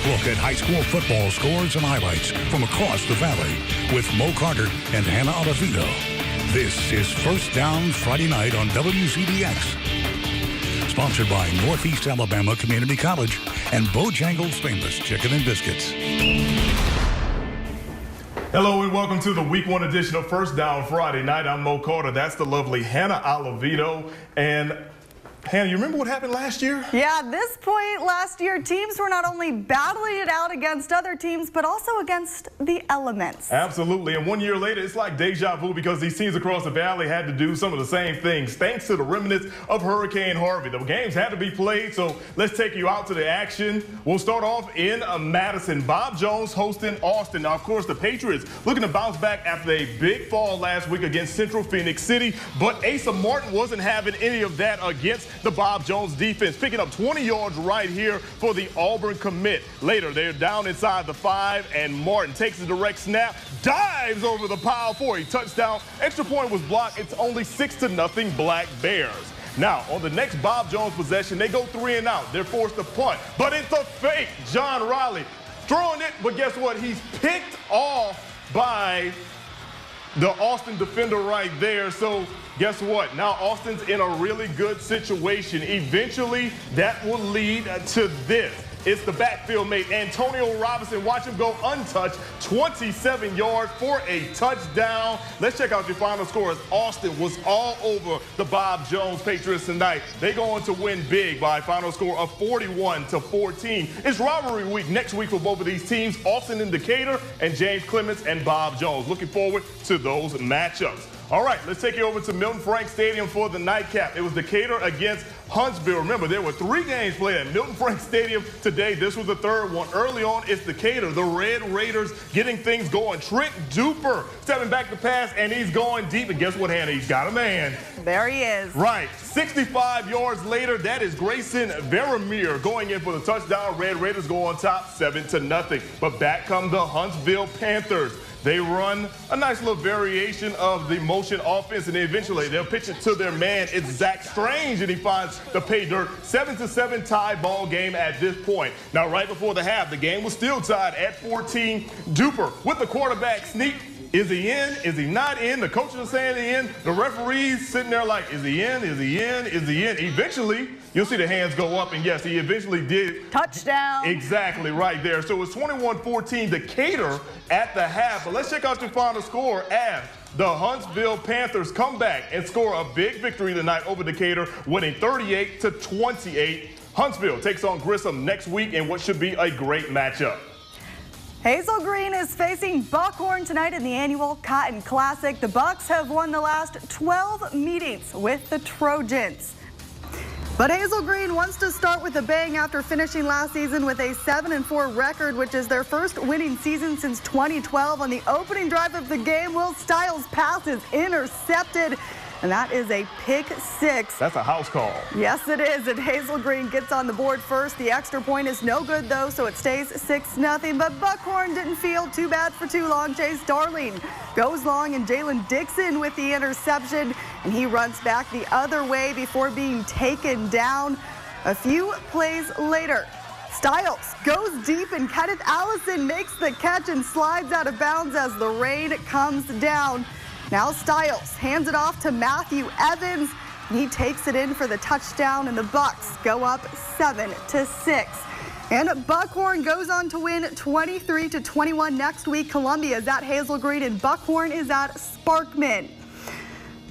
Look at high school football scores and highlights from across the valley with Mo Carter and Hannah Oliveto. This is First Down Friday night on WCBX. Sponsored by Northeast Alabama Community College and Bojangles' famous chicken and biscuits. Hello and welcome to the Week 1 edition of First Down Friday night. I'm Mo Carter. That's the lovely Hannah Oliveto. And Hannah, you remember what happened last year? Yeah, at this point last year, teams were not only battling it out against other teams, but also against the elements. Absolutely. And 1 year later, it's like deja vu because these teams across the valley had to do some of the same things thanks to the remnants of Hurricane Harvey. The games had to be played, so let's take you out to the action. We'll start off in Madison. Bob Jones hosting Austin. Now, of course, the Patriots looking to bounce back after a big fall last week against Central Phoenix City, but Asa Martin wasn't having any of that against the Bob Jones defense, picking up 20 yards right here for the Auburn commit. Later, they're down inside the 5, and Martin takes a direct snap, dives over the pile for a touchdown. Extra point was blocked. It's only 6-0 Black Bears. Now, on the next Bob Jones possession, they go 3 and out. They're forced to punt, but it's a fake. John Riley throwing it, but guess what? He's picked off by the Austin defender right there. So guess what? Now Austin's in a really good situation. Eventually, that will lead to this. It's the backfield mate, Antonio Robinson. Watch him go untouched, 27 yards for a touchdown. Let's check out your final score as Austin was all over the Bob Jones Patriots tonight. They go on to win big by a final score of 41-14. It's rivalry week next week for both of these teams, Austin and Decatur, and James Clemens and Bob Jones. Looking forward to those matchups. All right, let's take you over to Milton Frank Stadium for the nightcap. It was Decatur against Huntsville. Remember, there were 3 games played at Milton Frank Stadium today. This was the third one. Early on, it's Decatur, the Red Raiders, getting things going. Trent Duper stepping back to pass, and he's going deep. And guess what, Hannah? He's got a man. There he is. Right. 65 yards later, that is Grayson Veramir going in for the touchdown. Red Raiders go on top, 7-0. But back come the Huntsville Panthers. They run a nice little variation of the motion offense, and eventually they'll pitch it to their man. It's Zach Strange, and he finds the pay dirt. 7-7 tie ball game at this point. Now, right before the half, the game was still tied at 14. Duper with the quarterback sneak. Is he in? Is he not in? The coaches are saying he's in. The referee's sitting there like, is he in? Is he in? Is he in? Eventually, you'll see the hands go up, and yes, he eventually did. Touchdown. Exactly right there. So it's 21-14 Decatur at the half. But let's check out your final score as the Huntsville Panthers come back and score a big victory tonight over Decatur, winning 38-28. Huntsville takes on Grissom next week in what should be a great matchup. Hazel Green is facing Buckhorn tonight in the annual Cotton Classic. The Bucks have won the last 12 meetings with the Trojans. But Hazel Green wants to start with a bang after finishing last season with a 7-4 record, which is their first winning season since 2012. On the opening drive of the game, Will Stiles' pass is intercepted, and that is a pick 6. That's a house call. Yes, it is, and Hazel Green gets on the board first. The extra point is no good, though, so it stays 6-0. But Buckhorn didn't feel too bad for too long. Chase Darling goes long, and Jalen Dixon with the interception, and he runs back the other way before being taken down. A few plays later, Stiles goes deep, and Kenneth Allison makes the catch and slides out of bounds as the rain comes down. Now Stiles hands it off to Matthew Evans, and he takes it in for the touchdown, and the Bucks go up 7-6. And Buckhorn goes on to win 23-21 next week. Columbia is at Hazel Green, and Buckhorn is at Sparkman.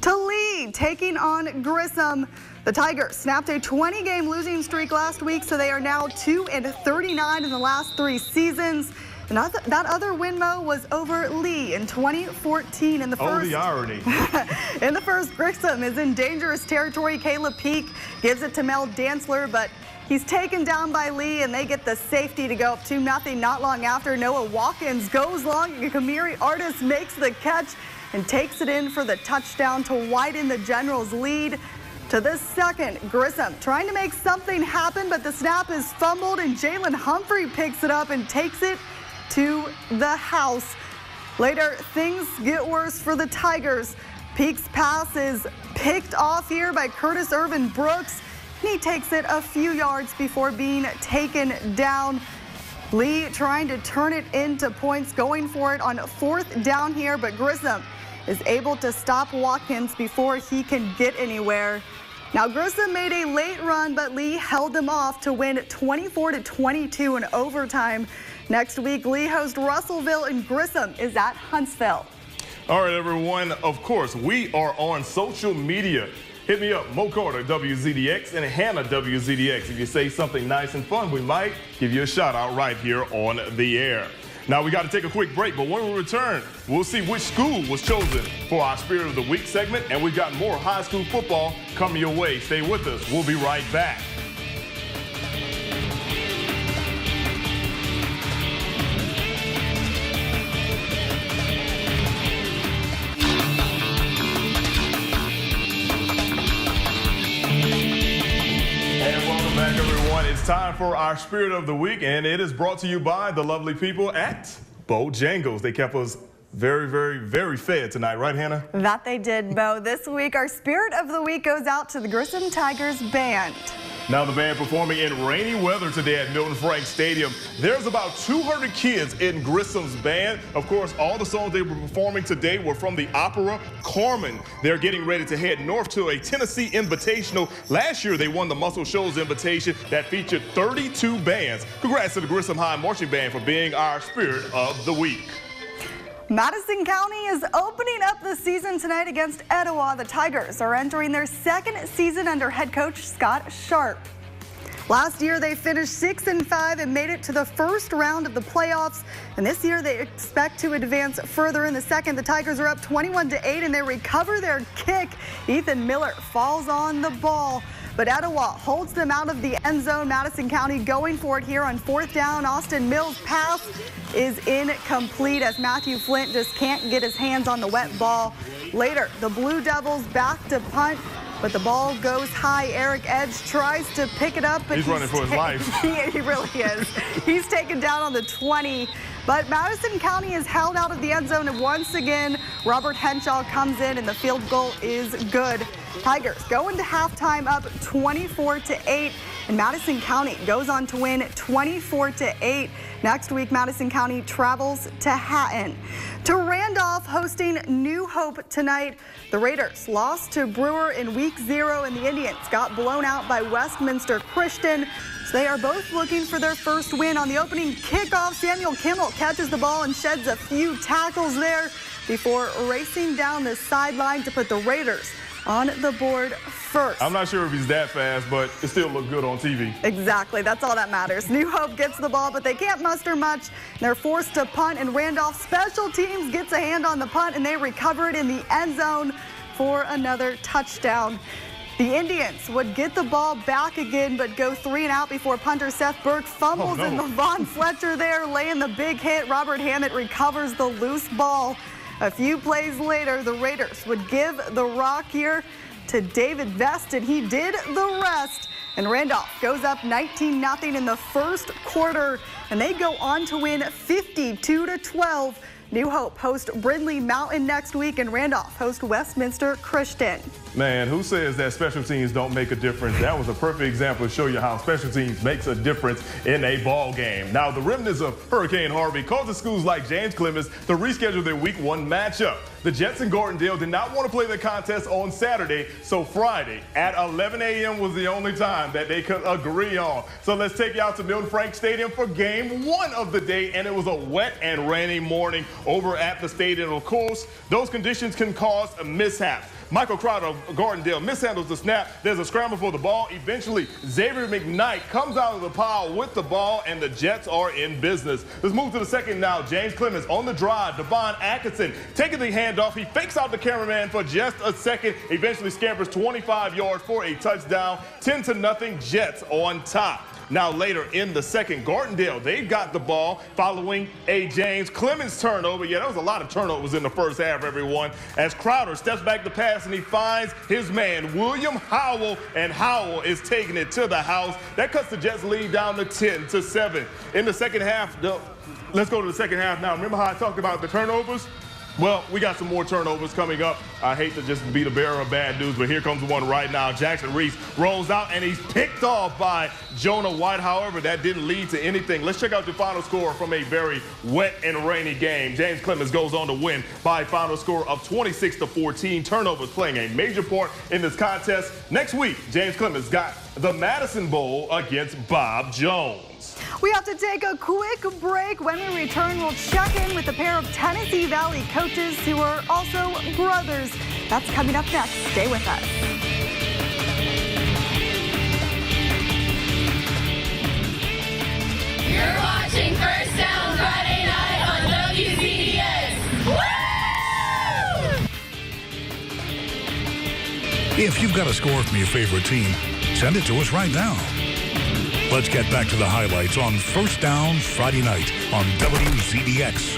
Toledo taking on Grissom. The Tigers snapped a 20-game losing streak last week, so they are now 2-39 in the last 3 seasons. And that other win, Mo, was over Lee in 2014 in the first. Oh, the irony. In the first, Grissom is in dangerous territory. Caleb Peak gives it to Mel Dantzler, but he's taken down by Lee, and they get the safety to go up 2-0. Not long after, Noah Watkins goes long, and Kamiri Artis makes the catch and takes it in for the touchdown to widen the Generals' lead. To the second, Grissom trying to make something happen, but the snap is fumbled, and Jalen Humphrey picks it up and takes it to the house. Later, things get worse for the Tigers. Peak's pass is picked off here by Curtis Irvin Brooks. He takes it a few yards before being taken down. Lee trying to turn it into points, going for it on 4th down here, but Grissom is able to stop Watkins before he can get anywhere. Now Grissom made a late run, but Lee held him off to win 24-22 in overtime. Next week, Lee hosts Russellville and Grissom is at Huntsville. All right, everyone. Of course, we are on social media. Hit me up, Mo Carter, WZDX, and Hannah, WZDX. If you say something nice and fun, we might give you a shout out right here on the air. Now, we got to take a quick break, but when we return, we'll see which school was chosen for our Spirit of the Week segment, and we've got more high school football coming your way. Stay with us. We'll be right back. It's time for our Spirit of the Week, and it is brought to you by the lovely people at Bojangles. They kept us very, very, very fed tonight, right, Hannah? That they did, Bo. This week, our Spirit of the Week goes out to the Grissom Tigers Band. Now the band performing in rainy weather today at Milton Frank Stadium. There's about 200 kids in Grissom's band. Of course, all the songs they were performing today were from the opera Carmen. They're getting ready to head north to a Tennessee Invitational. Last year, they won the Muscle Shoals Invitation that featured 32 bands. Congrats to the Grissom High Marching Band for being our Spirit of the Week. Madison County is opening up the season tonight against Etowah. The Tigers are entering their 2nd season under head coach Scott Sharp. Last year, they finished 6-5 and made it to the first round of the playoffs. And this year, they expect to advance further in the second. The Tigers are up 21-8, and they recover their kick. Ethan Miller falls on the ball, but Etowah holds them out of the end zone. Madison County going for it here on 4th down. Austin Mills' pass is incomplete as Matthew Flint just can't get his hands on the wet ball. Later, the Blue Devils back to punt, but the ball goes high. Eric Edge tries to pick it up, but he's running for his life. He really is. He's taken down on the 20. But Madison County is held out of the end zone, and once again, Robert Henshaw comes in, and the field goal is good. Tigers go into halftime up 24-8, and Madison County goes on to win 24-8. Next week, Madison County travels to Hatton. To Randolph hosting New Hope tonight. The Raiders lost to Brewer in week 0, and the Indians got blown out by Westminster Christian. So they are both looking for their first win. On the opening kickoff, Samuel Kimmel catches the ball and sheds a few tackles there before racing down the sideline to put the Raiders on the board first. I'm not sure if he's that fast, but it still looked good on TV. Exactly. That's all that matters. New Hope gets the ball, but they can't muster much. They're forced to punt, and Randolph Special Teams gets a hand on the punt, and they recover it in the end zone for another touchdown. The Indians would get the ball back again, but go 3 and out before punter Seth Burke fumbles, and LaVon Fletcher there laying the big hit. Robert Hammett recovers the loose ball. A few plays later, the Raiders would give the rock here to David Vest, and he did the rest. And Randolph goes up 19-0 in the first quarter, and they go on to win 52-12. New Hope host Brindley Mountain next week, and Randolph host Westminster Christian. Man, who says that special teams don't make a difference? That was a perfect example to show you how special teams makes a difference in a ball game. Now, the remnants of Hurricane Harvey caused schools like James Clemens to reschedule their week 1 matchup. The Jets and Gardendale did not want to play the contest on Saturday, so Friday at 11 a.m. was the only time that they could agree on. So let's take you out to Milton Frank Stadium for game 1 of the day, and it was a wet and rainy morning over at the stadium. Of course, those conditions can cause a mishap. Michael Crowder of Gardendale mishandles the snap. There's a scramble for the ball. Eventually, Xavier McKnight comes out of the pile with the ball, and the Jets are in business. Let's move to the second now. James Clemens on the drive. Devon Atkinson taking the handoff. He fakes out the cameraman for just a second. Eventually scampers 25 yards for a touchdown. 10-0 Jets on top. Now later in the second, Gardendale, they've got the ball following a James Clemens turnover. Yeah, there was a lot of turnovers in the first half, everyone. As Crowder steps back to pass and he finds his man, William Howell, and Howell is taking it to the house. That cuts the Jets lead down to 10-7. In the second half, let's go to the second half now. Remember how I talked about the turnovers? Well, we got some more turnovers coming up. I hate to just be the bearer of bad news, but here comes one right now. Jackson Reese rolls out, and he's picked off by Jonah White. However, that didn't lead to anything. Let's check out the final score from a very wet and rainy game. James Clemens goes on to win by a final score of 26-14. Turnovers playing a major part in this contest. Next week, James Clemens got the Madison Bowl against Bob Jones. We have to take a quick break. When we return, we'll check in with a pair of Tennessee Valley coaches who are also brothers. That's coming up next. Stay with us. You're watching First Down Friday night on WCDX. Woo! If you've got a score from your favorite team, send it to us right now. Let's get back to the highlights on First Down Friday night on WZDX.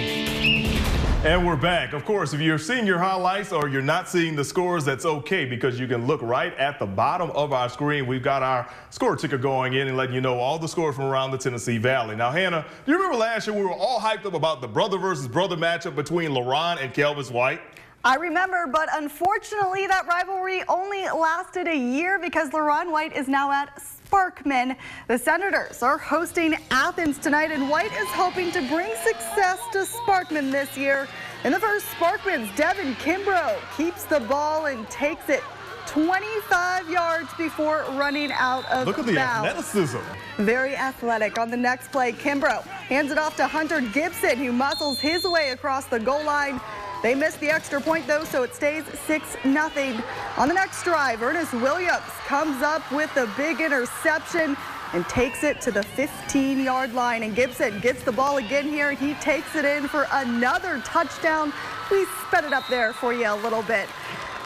And we're back. Of course, if you're seeing your highlights or you're not seeing the scores, that's okay, because you can look right at the bottom of our screen. We've got our score ticker going in and letting you know all the scores from around the Tennessee Valley. Now, Hannah, do you remember last year we were all hyped up about the brother versus brother matchup between LaRon and Kelvis White? I remember, but unfortunately that rivalry only lasted a year because LaRon White is now at Sparkman. The Senators are hosting Athens tonight, and White is hoping to bring success to Sparkman this year. In the first, Sparkman's Devin Kimbrough keeps the ball and takes it 25 yards before running out of bounds. Look at the athleticism. Very athletic. On the next play, Kimbrough hands it off to Hunter Gibson, who muscles his way across the goal line. They missed the extra point, though, so it stays 6-0. On the next drive, Ernest Williams comes up with a big interception and takes it to the 15-yard line. And Gibson gets the ball again here. He takes it in for another touchdown. We sped it up there for you a little bit.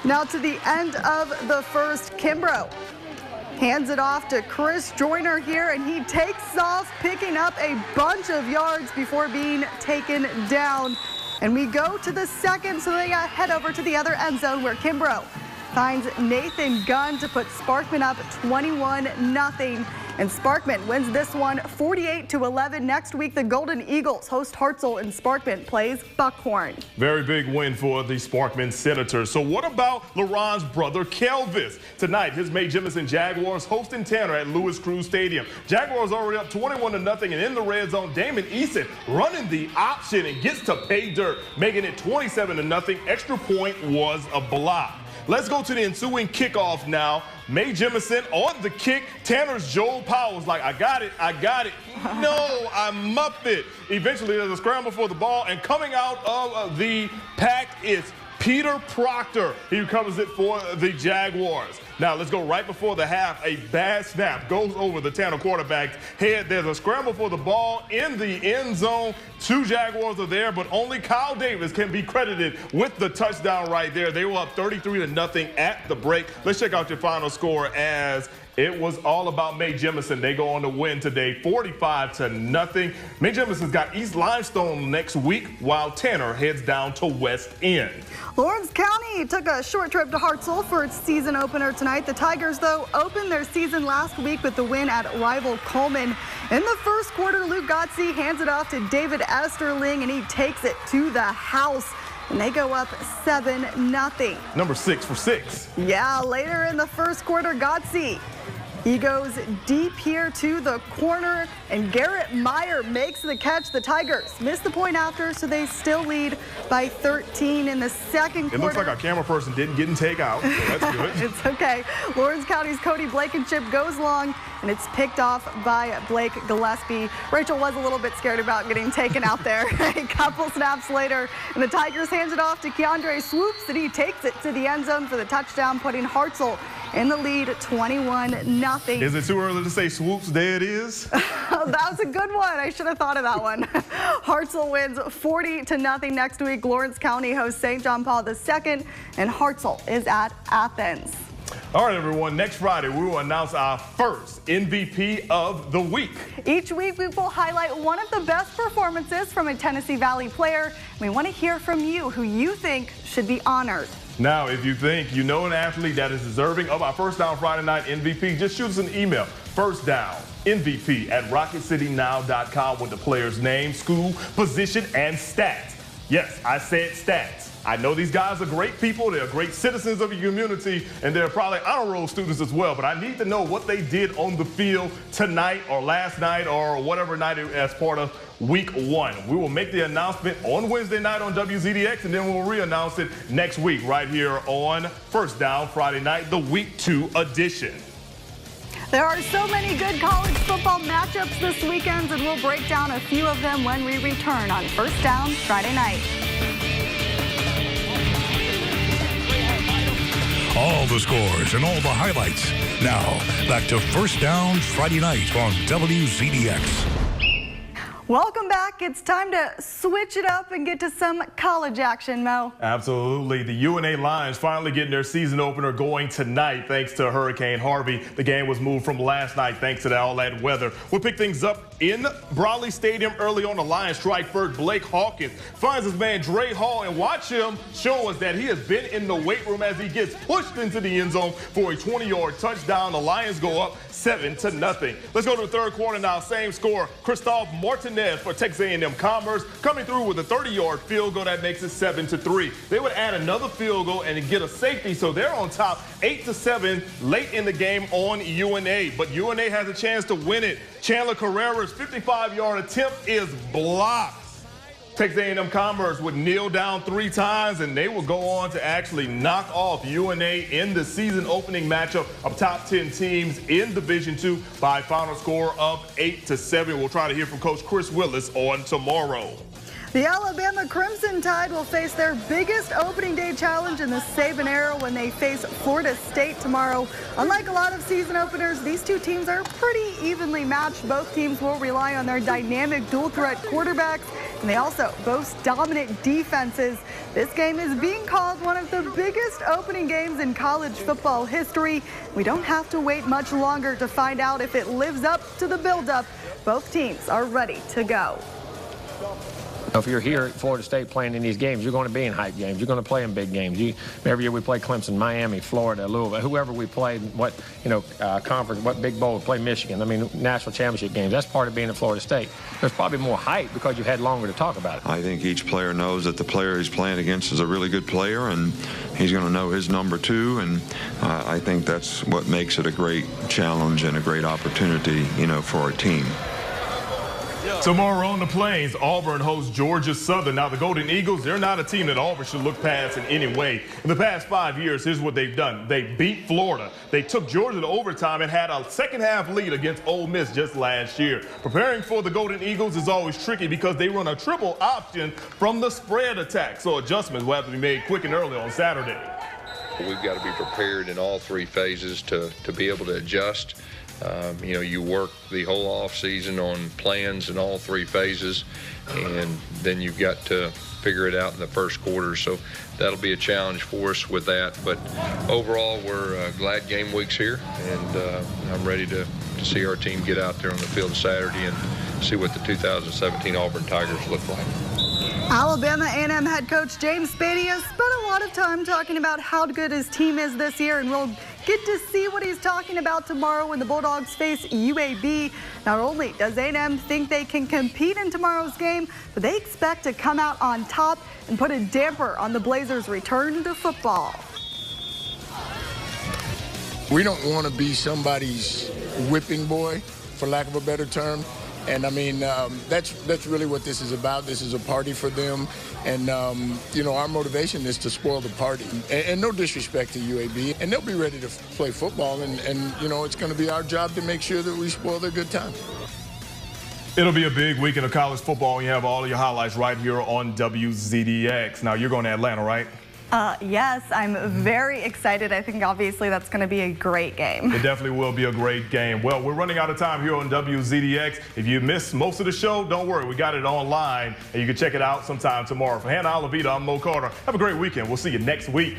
Now to the end of the first, Kimbrough hands it off to Chris Joyner here, and he takes off, picking up a bunch of yards before being taken down. And we go to the second, so they head over to the other end zone where Kimbrough finds Nathan Gunn to put Sparkman up 21-0. And Sparkman wins this one 48-11. Next week, the Golden Eagles host Hartzelle, and Sparkman plays Buckhorn. Very big win for the Sparkman Senators. So what about LaRon's brother, Kelvis? Tonight, his Mae Jemison Jaguars hosting Tanner at Lewis Cruz Stadium. Jaguars already up 21-0, and in the red zone, Damon Eason running the option and gets to pay dirt, making it 27-0. Extra point was a block. Let's go to the ensuing kickoff now. Mae Jemison on the kick. Tanner's Joel Powell's like, I got it. No, I muffed it. Eventually, there's a scramble for the ball, and coming out of the pack is Peter Proctor. He recovers it for the Jaguars. Now, let's go right before the half. A bad snap goes over the Tanner quarterback's head. There's a scramble for the ball in the end zone. Two Jaguars are there, but only Kyle Davis can be credited with the touchdown right there. They were up 33-0 at the break. Let's check out your final score, as it was all about Mae Jemison. They go on to win today 45-0. Mae Jemison's got East Limestone next week, while Tanner heads down to West End. Lawrence County took a short trip to Hartselle for its season opener tonight. The Tigers, though, opened their season last week with the win at rival Coleman. In the first quarter, Luke Gotze hands it off to David Esterling, and he takes it to the house. And they go up 7-0. Number 6 for 6. Yeah, later in the first quarter, Gotze, he goes deep here to the corner, and Garrett Meyer makes the catch. The Tigers miss the point after, so they still lead by 13 in the second quarter. It looks like our camera person didn't get and take out, so that's good. It's okay. Lawrence County's Cody Blankenship goes long, and it's picked off by Blake Gillespie. Rachel was a little bit scared about getting taken out there. A couple snaps later, and the Tigers hands it off to Keandre Swoops, and he takes it to the end zone for the touchdown, putting Hartzelle in the lead 21-0. Is it too early to say Swoops, there it is? That was a good one. I should have thought of that one. Hartzelle wins 40-0 next week. Lawrence County hosts St. John Paul II, and Hartzelle is at Athens. All right, everyone. Next Friday, we will announce our first MVP of the week. Each week, we will highlight one of the best performances from a Tennessee Valley player. We want to hear from you who you think should be honored. Now, if you think you know an athlete that is deserving of our First Down Friday Night MVP, just shoot us an email, firstdownmvp@rocketcitynow.com, with the player's name, school, position, and stats. Yes, I said stats. I know these guys are great people. They're great citizens of your community, and they're probably honor roll students as well. But I need to know what they did on the field tonight or last night or whatever night as part of week 1. We will make the announcement on Wednesday night on WZDX, and then we'll re-announce it next week right here on First Down Friday night, the week 2 edition. There are so many good college football matchups this weekend, and we'll break down a few of them when we return on First Down Friday night. All the scores and all the highlights. Now, back to First Down Friday night on WZDX. Welcome back. It's time to switch it up and get to some college action, Mo. Absolutely. The UNA Lions finally getting their season opener going tonight thanks to Hurricane Harvey. The game was moved from last night thanks to all that weather. We'll pick things up in Brawley Stadium early on. The Lions strike first. Blake Hawkins finds his man Dre Hall, and watch him show us that he has been in the weight room as he gets pushed into the end zone for a 20-yard touchdown. The Lions go up 7-0. Let's go to the third quarter now. Same score. Christophe Martinez for Texas A&M Commerce coming through with a 30-yard field goal that makes it 7-3. They would add another field goal and get a safety, so they're on top 8-7 late in the game on UNA. But UNA has a chance to win it. Chandler Carrera's 55-yard attempt is blocked. Texas A&M Commerce would kneel down 3 times, and they will go on to actually knock off UNA in the season opening matchup of top 10 teams in Division II by a final score of 8-7. We'll try to hear from Coach Chris Willis on tomorrow. The Alabama Crimson Tide will face their biggest opening day challenge in the Saban era when they face Florida State tomorrow. Unlike a lot of season openers, these two teams are pretty evenly matched. Both teams will rely on their dynamic dual-threat quarterbacks, and they also boast dominant defenses. This game is being called one of the biggest opening games in college football history. We don't have to wait much longer to find out if it lives up to the build-up. Both teams are ready to go. If you're here at Florida State playing in these games, you're going to be in hype games. You're going to play in big games. Every year we play Clemson, Miami, Florida, Louisville, whoever we played, what conference, what big bowl we play Michigan. I mean, national championship games. That's part of being at Florida State. There's probably more hype because you've had longer to talk about it. I think each player knows that the player he's playing against is a really good player, and he's going to know his number too. And I think that's what makes it a great challenge and a great opportunity, for our team. Tomorrow on the Plains, Auburn hosts Georgia Southern. Now, the Golden Eagles, they're not a team that Auburn should look past in any way. In the past 5 years, here's what they've done. They beat Florida. They took Georgia to overtime and had a second-half lead against Ole Miss just last year. Preparing for the Golden Eagles is always tricky because they run a triple option from the spread attack, so adjustments will have to be made quick and early on Saturday. We've got to be prepared in all 3 phases to be able to adjust. You work the whole off season on plans in all 3 phases, and then you've got to figure it out in the first quarter. So that'll be a challenge for us with that. But overall, we're glad game week's here, and I'm ready to see our team get out there on the field Saturday and see what the 2017 Auburn Tigers look like. Alabama A&M head coach James Spady has spent a lot of time talking about how good his team is this year, and we'll get to see what he's talking about tomorrow when the Bulldogs face UAB. Not only does A&M think they can compete in tomorrow's game, but they expect to come out on top and put a damper on the Blazers' return to football. We don't want to be somebody's whipping boy, for lack of a better term. And I mean, that's really what this is about. This is a party for them. And, our motivation is to spoil the party. And no disrespect to UAB. And they'll be ready to play football. And it's going to be our job to make sure that we spoil their good time. It'll be a big weekend of college football. You have all of your highlights right here on WZDX. Now, you're going to Atlanta, right? Yes, I'm very excited. I think obviously that's going to be a great game. It definitely will be a great game. Well, we're running out of time here on WZDX. If you missed most of the show, don't worry. We got it online, and you can check it out sometime tomorrow. For Hannah Alavita, I'm Mo Carter. Have a great weekend. We'll see you next week.